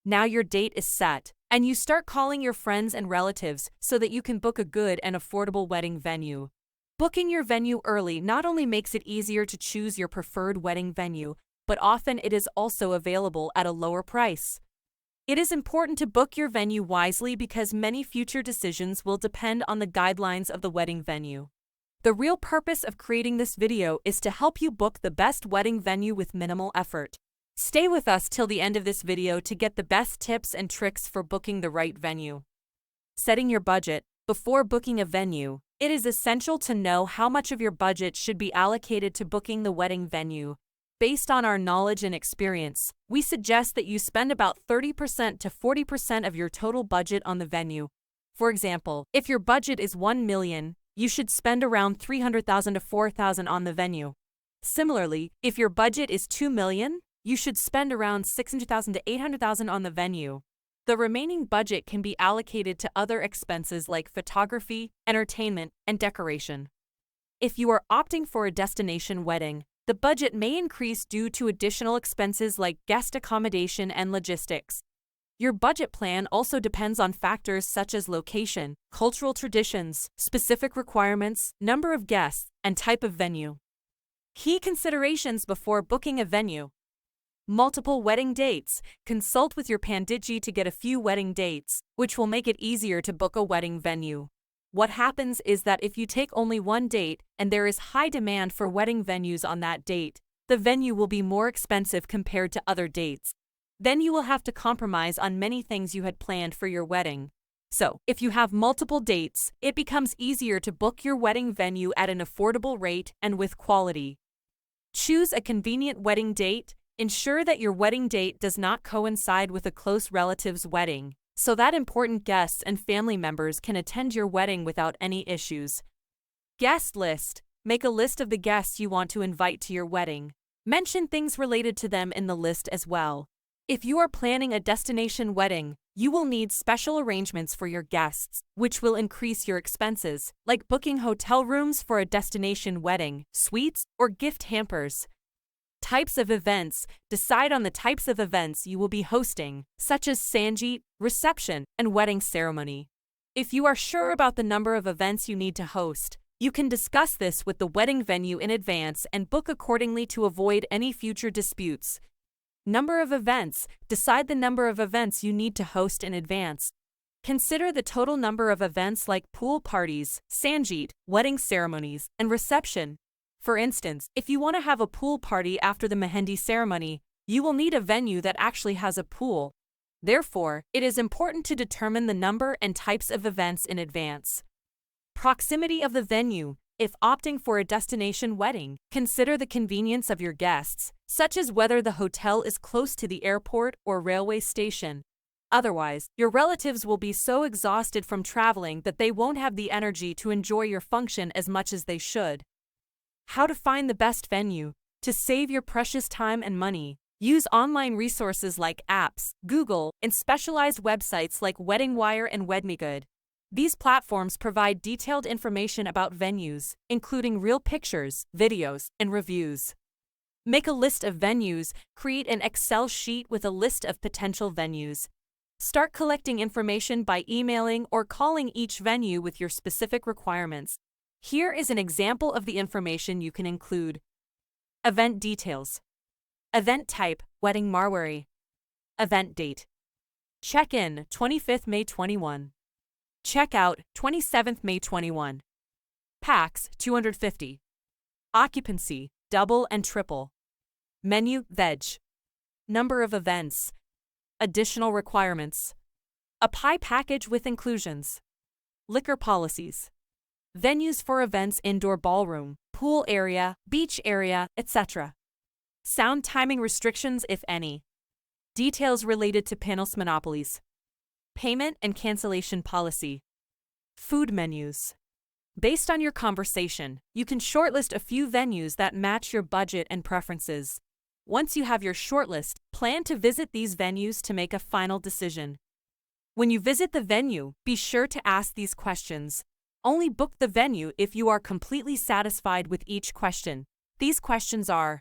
Now your date is set, and you start calling your friends and relatives so that you can book a good and affordable wedding venue. Booking your venue early not only makes it easier to choose your preferred wedding venue, but often it is also available at a lower price. It is important to book your venue wisely because many future decisions will depend on the guidelines of the wedding venue. The real purpose of creating this video is to help you book the best wedding venue with minimal effort. Stay with us till the end of this video to get the best tips and tricks for booking the right venue. Setting your budget. Before booking a venue, it is essential to know how much of your budget should be allocated to booking the wedding venue. Based on our knowledge and experience, we suggest that you spend about 30% to 40% of your total budget on the venue. For example, if your budget is $1 million, you should spend around $300,000 to $4,000 on the venue. Similarly, if your budget is $2 million, you should spend around $600,000 to $800,000 on the venue. The remaining budget can be allocated to other expenses like photography, entertainment, and decoration. If you are opting for a destination wedding, the budget may increase due to additional expenses like guest accommodation and logistics. Your budget plan also depends on factors such as location, cultural traditions, specific requirements, number of guests, and type of venue. Key considerations before booking a venue. Multiple wedding dates. Consult with your Panditji to get a few wedding dates, which will make it easier to book a wedding venue. What happens is that if you take only one date and there is high demand for wedding venues on that date, the venue will be more expensive compared to other dates. Then you will have to compromise on many things you had planned for your wedding. So, if you have multiple dates, it becomes easier to book your wedding venue at an affordable rate and with quality. Choose a convenient wedding date. Ensure that your wedding date does not coincide with a close relative's wedding, so that important guests and family members can attend your wedding without any issues. Guest list. Make a list of the guests you want to invite to your wedding. Mention things related to them in the list as well. If you are planning a destination wedding, you will need special arrangements for your guests, which will increase your expenses, like booking hotel rooms for a destination wedding, suites, or gift hampers. Types of events. Decide on the types of events you will be hosting, such as sangeet, reception, and wedding ceremony. If you are sure about the number of events you need to host, you can discuss this with the wedding venue in advance and book accordingly to avoid any future disputes. Number of events. Decide the number of events you need to host in advance. Consider the total number of events like pool parties, sangeet, wedding ceremonies, and reception. For instance, if you want to have a pool party after the mehendi ceremony, you will need a venue that actually has a pool. Therefore, it is important to determine the number and types of events in advance. Proximity of the venue. If opting for a destination wedding, consider the convenience of your guests, such as whether the hotel is close to the airport or railway station. Otherwise, your relatives will be so exhausted from traveling that they won't have the energy to enjoy your function as much as they should. How to find the best venue. To save your precious time and money, use online resources like apps, Google, and specialized websites like WeddingWire and WedMeGood. These platforms provide detailed information about venues, including real pictures, videos, and reviews. Make a list of venues. Create an Excel sheet with a list of potential venues. Start collecting information by emailing or calling each venue with your specific requirements. Here is an example of the information you can include. Event details. Event type, wedding marwari. Event date. Check-in, 25th May 21. Check-out, 27th May 21. Pax, 250. Occupancy, double and triple. Menu, veg. Number of events. Additional requirements. A pie package with inclusions. Liquor policies. Venues for events: indoor ballroom, pool area, beach area, etc. Sound timing restrictions, if any. Details related to Panos monopolies. Payment and cancellation policy. Food menus. Based on your conversation, you can shortlist a few venues that match your budget and preferences. Once you have your shortlist, plan to visit these venues to make a final decision. When you visit the venue, be sure to ask these questions. Only book the venue if you are completely satisfied with each question. These questions are: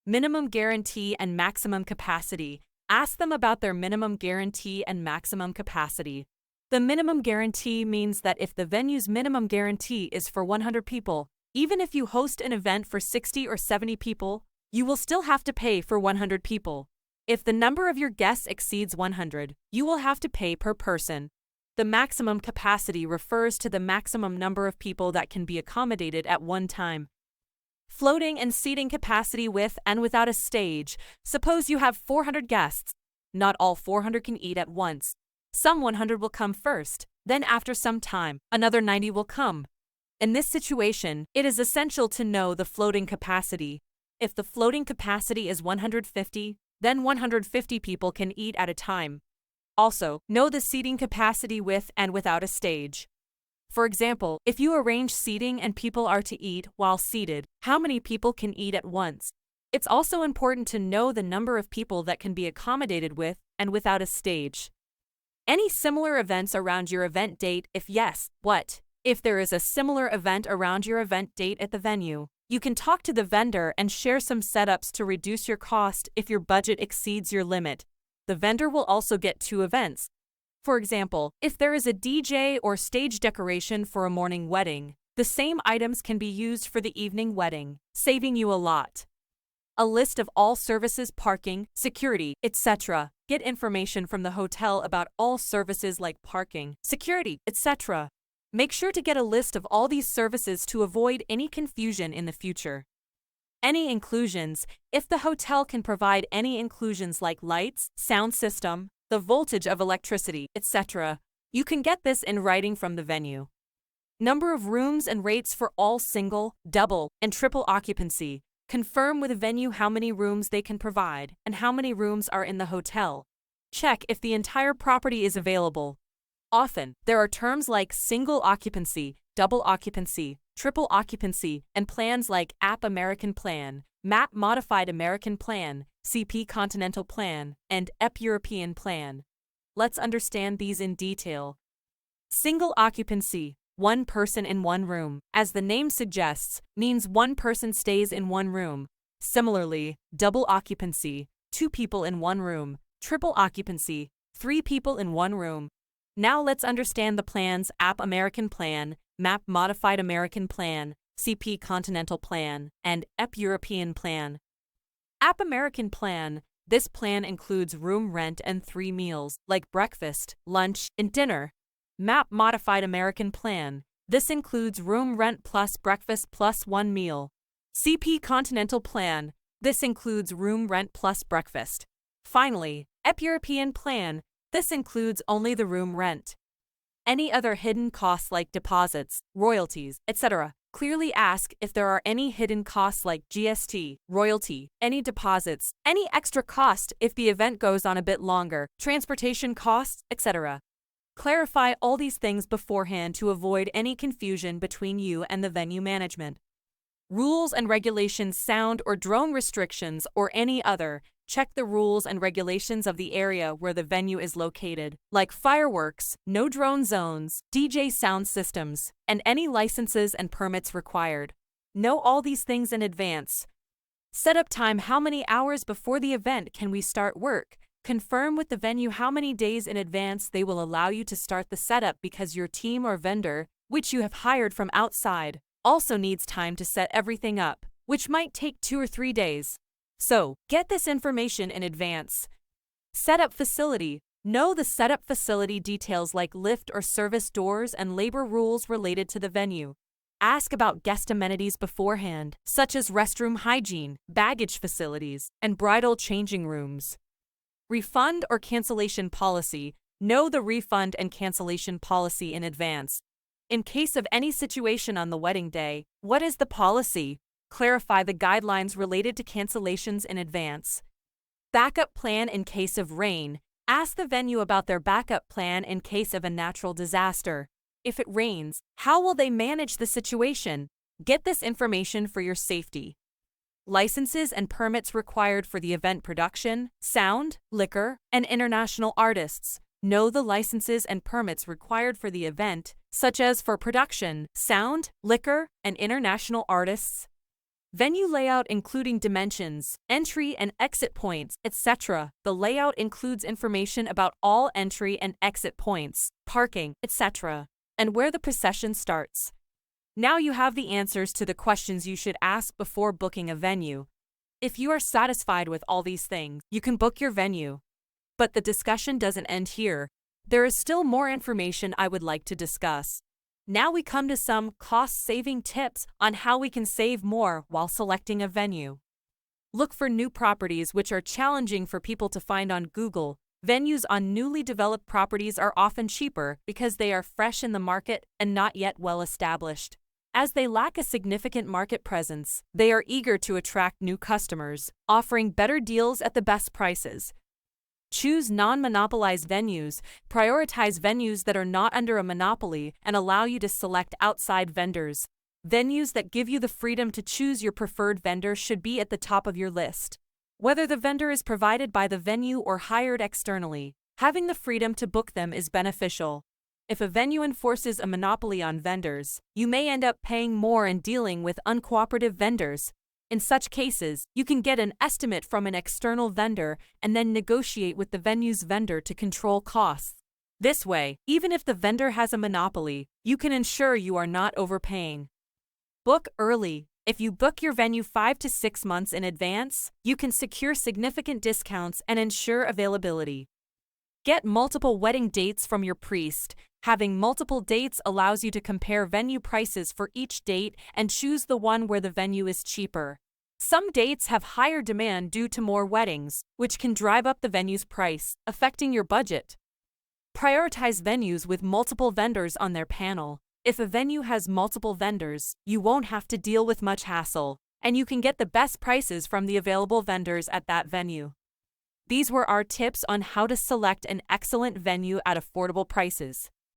minimum guarantee and maximum capacity. Ask them about their minimum guarantee and maximum capacity. The minimum guarantee means that if the venue's minimum guarantee is for 100 people, even if you host an event for 60 or 70 people, you will still have to pay for 100 people. If the number of your guests exceeds 100, you will have to pay per person. The maximum capacity refers to the maximum number of people that can be accommodated at one time. Floating and seating capacity with and without a stage. Suppose you have 400 guests. Not all 400 can eat at once. Some 100 will come first, then after some time, another 90 will come. In this situation, it is essential to know the floating capacity. If the floating capacity is 150, then 150 people can eat at a time. Also, know the seating capacity with and without a stage. For example, if you arrange seating and people are to eat while seated, how many people can eat at once? It's also important to know the number of people that can be accommodated with and without a stage. Any similar events around your event date? If yes, what? If there is a similar event around your event date at the venue, you can talk to the vendor and share some setups to reduce your cost if your budget exceeds your limit. The vendor will also get 2 events. For example, if there is a DJ or stage decoration for a morning wedding, the same items can be used for the evening wedding, saving you a lot. A list of all services, parking, security, etc. Get information from the hotel about all services like parking, security, etc. Make sure to get a list of all these services to avoid any confusion in the future. Any inclusions. If the hotel can provide any inclusions like lights, sound system, the voltage of electricity, etc., you can get this in writing from the venue. Number of rooms and rates for all single, double, and triple occupancy. Confirm with the venue how many rooms they can provide and how many rooms are in the hotel. Check if the entire property is available. Often, there are terms like single occupancy, double occupancy, triple occupancy, and plans like AP American Plan, MAP Modified American Plan, CP Continental Plan, and EP European Plan. Let's understand these in detail. Single occupancy, 1 person in 1 room, as the name suggests, means 1 person stays in 1 room. Similarly, double occupancy, 2 people in 1 room, triple occupancy, 3 people in 1 room. Now let's understand the plans AP American Plan, MAP Modified American Plan, CP Continental Plan, and EP European Plan. AP American Plan. This plan includes room rent and 3 meals, like breakfast, lunch, and dinner. MAP Modified American Plan. This includes room rent plus breakfast plus 1 meal. CP Continental Plan. This includes room rent plus breakfast. Finally, EP European Plan. This includes only the room rent. Any other hidden costs like deposits, royalties, etc. Clearly ask if there are any hidden costs like GST, royalty, any deposits, any extra cost if the event goes on a bit longer, transportation costs, etc. Clarify all these things beforehand to avoid any confusion between you and the venue management. Rules and regulations, sound or drone restrictions, or any other. Check the rules and regulations of the area where the venue is located, like fireworks, no drone zones, DJ sound systems, and any licenses and permits required. Know all these things in advance. Setup time. How many hours before the event can we start work? Confirm with the venue how many days in advance they will allow you to start the setup because your team or vendor, which you have hired from outside, also needs time to set everything up, which might take 2 or 3 days. So, get this information in advance. Setup facility. Know the setup facility details like lift or service doors and labor rules related to the venue. Ask about guest amenities beforehand, such as restroom hygiene, baggage facilities, and bridal changing rooms. Refund or cancellation policy. Know the refund and cancellation policy in advance. In case of any situation on the wedding day, what is the policy? Clarify the guidelines related to cancellations in advance. Backup plan in case of rain. Ask the venue about their backup plan in case of a natural disaster. If it rains, how will they manage the situation? Get this information for your safety. Licenses and permits required for the event production, sound, liquor, and international artists. Know the licenses and permits required for the event, such as for production, sound, liquor, and international artists. Venue layout including dimensions, entry and exit points, etc. The layout includes information about all entry and exit points, parking, etc., and where the procession starts. Now you have the answers to the questions you should ask before booking a venue. If you are satisfied with all these things, you can book your venue. But the discussion doesn't end here. There is still more information I would like to discuss. Now we come to some cost-saving tips on how we can save more while selecting a venue. Look for new properties which are challenging for people to find on Google. Venues on newly developed properties are often cheaper because they are fresh in the market and not yet well established. As they lack a significant market presence, they are eager to attract new customers, offering better deals at the best prices. Choose non-monopolized venues. Prioritize venues that are not under a monopoly and allow you to select outside vendors. Venues that give you the freedom to choose your preferred vendor should be at the top of your list. Whether the vendor is provided by the venue or hired externally, having the freedom to book them is beneficial. If a venue enforces a monopoly on vendors, you may end up paying more and dealing with uncooperative vendors. In such cases, you can get an estimate from an external vendor and then negotiate with the venue's vendor to control costs. This way, even if the vendor has a monopoly, you can ensure you are not overpaying. Book early. If you book your venue 5 to 6 months in advance, you can secure significant discounts and ensure availability. Get multiple wedding dates from your priest. Having multiple dates allows you to compare venue prices for each date and choose the one where the venue is cheaper. Some dates have higher demand due to more weddings, which can drive up the venue's price, affecting your budget. Prioritize venues with multiple vendors on their panel. If a venue has multiple vendors, you won't have to deal with much hassle, and you can get the best prices from the available vendors at that venue. These were our tips on how to select an excellent venue at affordable prices.